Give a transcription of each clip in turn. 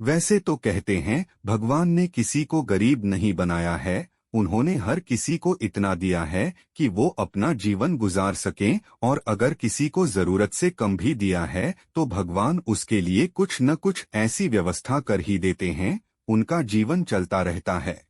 वैसे तो कहते हैं भगवान ने किसी को गरीब नहीं बनाया है, उन्होंने हर किसी को इतना दिया है कि वो अपना जीवन गुजार सकें, और अगर किसी को जरूरत से कम भी दिया है तो भगवान उसके लिए कुछ न कुछ ऐसी व्यवस्था कर ही देते हैं, उनका जीवन चलता रहता है।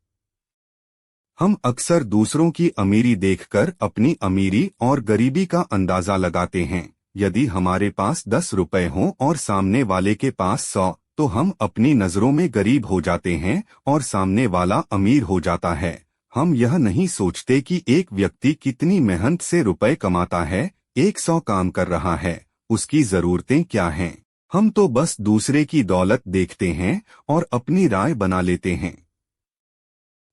हम अक्सर दूसरों की अमीरी देखकर अपनी अमीरी और गरीबी का अंदाजा लगाते हैं। यदि हमारे पास 10 रुपए हों और सामने वाले के पास 100, तो हम अपनी नजरों में गरीब हो जाते हैं और सामने वाला अमीर हो जाता है। हम यह नहीं सोचते कि एक व्यक्ति कितनी मेहनत से रुपए कमाता है, 100 काम कर रहा है, उसकी जरूरतें क्या हैं। हम तो बस दूसरे की दौलत देखते हैं और अपनी राय बना लेते हैं।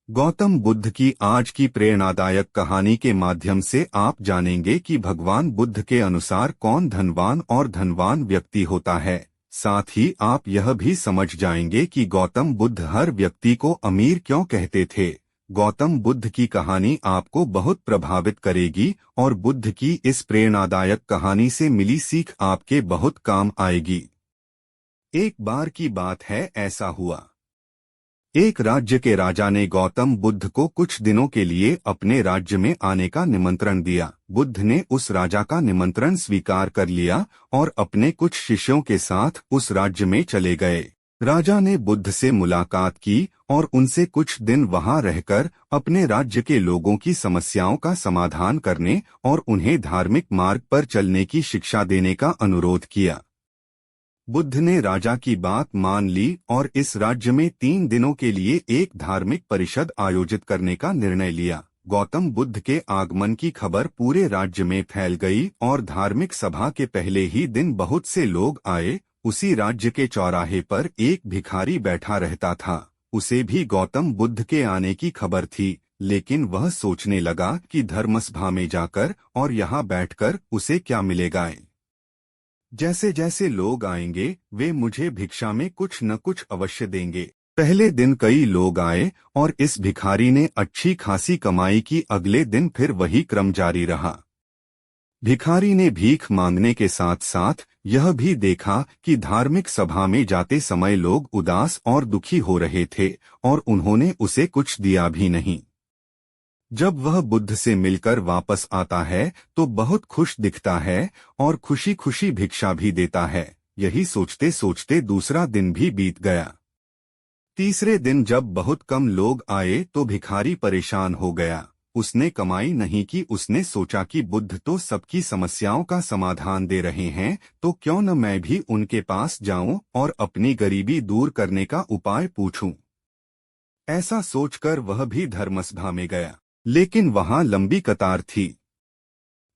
गौतम बुद्ध की आज की प्रेरणादायक कहानी के माध्यम से आप जानेंगे कि भगवान बुद्ध के अनुसार कौन धनवान और धनवान व्यक्ति होता है। साथ ही आप यह भी समझ जाएंगे कि गौतम बुद्ध हर व्यक्ति को अमीर क्यों कहते थे। गौतम बुद्ध की कहानी आपको बहुत प्रभावित करेगी और बुद्ध की इस प्रेरणादायक कहानी से मिली सीख आपके बहुत काम आएगी। एक बार की बात है, ऐसा हुआ, एक राज्य के राजा ने गौतम बुद्ध को कुछ दिनों के लिए अपने राज्य में आने का निमंत्रण दिया। बुद्ध ने उस राजा का निमंत्रण स्वीकार कर लिया और अपने कुछ शिष्यों के साथ उस राज्य में चले गए। राजा ने बुद्ध से मुलाकात की और उनसे कुछ दिन वहां रहकर अपने राज्य के लोगों की समस्याओं का समाधान करने और उन्हें धार्मिक मार्ग पर चलने की शिक्षा देने का अनुरोध किया। बुद्ध ने राजा की बात मान ली और इस राज्य में 3 दिनों के लिए एक धार्मिक परिषद आयोजित करने का निर्णय लिया। गौतम बुद्ध के आगमन की खबर पूरे राज्य में फैल गई और धार्मिक सभा के पहले ही दिन बहुत से लोग आए। उसी राज्य के चौराहे पर एक भिखारी बैठा रहता था। उसे भी गौतम बुद्ध के आने की खबर थी, लेकिन वह सोचने लगा कि धर्मसभा में जाकर और यहाँ बैठकर उसे क्या मिलेगा। जैसे जैसे लोग आएंगे वे मुझे भिक्षा में कुछ न कुछ अवश्य देंगे। पहले दिन कई लोग आए और इस भिखारी ने अच्छी खासी कमाई की। अगले दिन फिर वही क्रम जारी रहा। भिखारी ने भीख मांगने के साथ साथ यह भी देखा कि धार्मिक सभा में जाते समय लोग उदास और दुखी हो रहे थे और उन्होंने उसे कुछ दिया भी नहीं। जब वह बुद्ध से मिलकर वापस आता है तो बहुत खुश दिखता है और खुशी खुशी भिक्षा भी देता है। यही सोचते सोचते दूसरा दिन भी बीत गया। तीसरे दिन जब बहुत कम लोग आए तो भिखारी परेशान हो गया। उसने कमाई नहीं की। उसने सोचा कि बुद्ध तो सबकी समस्याओं का समाधान दे रहे हैं, तो क्यों न मैं भी उनके पास जाऊं और अपनी गरीबी दूर करने का उपाय पूछूं। ऐसा सोचकर वह भी धर्मसभा में गया, लेकिन वहां लंबी कतार थी।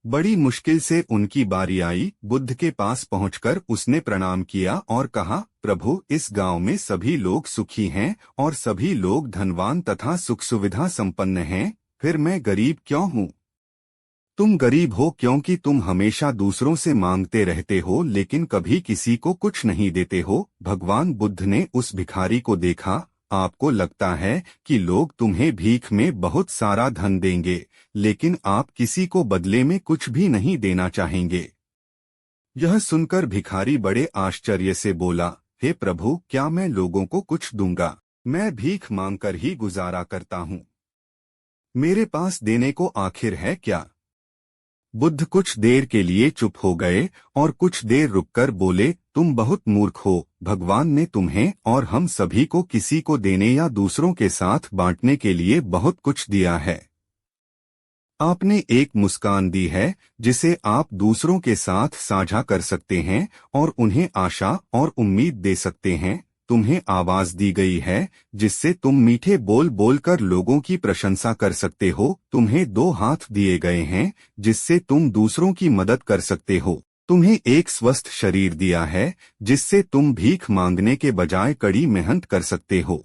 बड़ी मुश्किल से उनकी बारी आई। बुद्ध के पास पहुंचकर उसने प्रणाम किया और कहा, प्रभु, इस गांव में सभी लोग सुखी हैं और सभी लोग धनवान तथा सुख सुविधा संपन्न हैं, फिर मैं गरीब क्यों हूँ। तुम गरीब हो क्योंकि तुम हमेशा दूसरों से मांगते रहते हो लेकिन कभी किसी को कुछ नहीं देते हो। भगवान बुद्ध ने उस भिखारी को देखा। आपको लगता है कि लोग तुम्हें भीख में बहुत सारा धन देंगे, लेकिन आप किसी को बदले में कुछ भी नहीं देना चाहेंगे। यह सुनकर भिखारी बड़े आश्चर्य से बोला, हे प्रभु, क्या मैं लोगों को कुछ दूंगा? मैं भीख मांगकर ही गुजारा करता हूँ। मेरे पास देने को आखिर है क्या? बुद्ध कुछ देर के लिए चुप हो गए और कुछ देर रुककर बोले, तुम बहुत मूर्ख हो। भगवान ने तुम्हें और हम सभी को किसी को देने या दूसरों के साथ बांटने के लिए बहुत कुछ दिया है। आपने एक मुस्कान दी है जिसे आप दूसरों के साथ साझा कर सकते हैं और उन्हें आशा और उम्मीद दे सकते हैं। तुम्हें आवाज दी गई है जिससे तुम मीठे बोल बोलकर लोगों की प्रशंसा कर सकते हो। तुम्हें 2 हाथ दिए गए हैं जिससे तुम दूसरों की मदद कर सकते हो। तुम्हें एक स्वस्थ शरीर दिया है जिससे तुम भीख मांगने के बजाय कड़ी मेहनत कर सकते हो।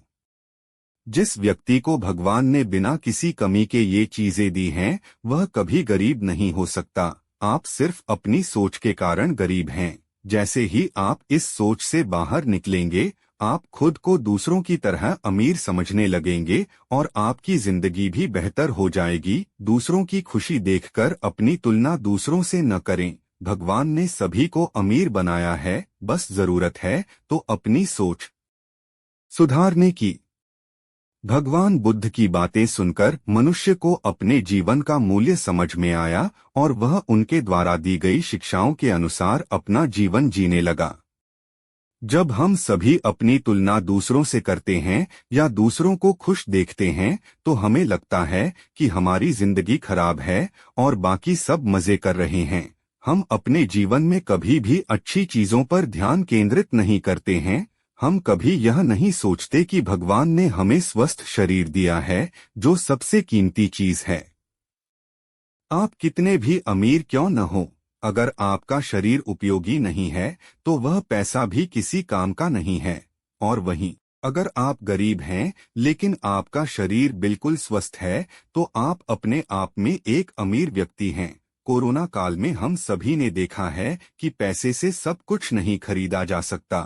जिस व्यक्ति को भगवान ने बिना किसी कमी के ये चीजें दी हैं, वह कभी गरीब नहीं हो सकता। आप सिर्फ अपनी सोच के कारण गरीब हैं। जैसे ही आप इस सोच से बाहर निकलेंगे, आप खुद को दूसरों की तरह अमीर समझने लगेंगे और आपकी जिंदगी भी बेहतर हो जाएगी। दूसरों की खुशी देखकर अपनी तुलना दूसरों से न करें। भगवान ने सभी को अमीर बनाया है, बस जरूरत है तो अपनी सोच सुधारने की। भगवान बुद्ध की बातें सुनकर मनुष्य को अपने जीवन का मूल्य समझ में आया और वह उनके द्वारा दी गई शिक्षाओं के अनुसार अपना जीवन जीने लगा। जब हम सभी अपनी तुलना दूसरों से करते हैं या दूसरों को खुश देखते हैं तो हमें लगता है कि हमारी जिंदगी खराब है और बाकी सब मजे कर रहे हैं। हम अपने जीवन में कभी भी अच्छी चीजों पर ध्यान केंद्रित नहीं करते हैं। हम कभी यह नहीं सोचते कि भगवान ने हमें स्वस्थ शरीर दिया है, जो सबसे कीमती चीज है। आप कितने भी अमीर क्यों न हो, अगर आपका शरीर उपयोगी नहीं है तो वह पैसा भी किसी काम का नहीं है। और वहीं अगर आप गरीब हैं लेकिन आपका शरीर बिल्कुल स्वस्थ है तो आप अपने आप में एक अमीर व्यक्ति हैं। कोरोना काल में हम सभी ने देखा है कि पैसे से सब कुछ नहीं खरीदा जा सकता।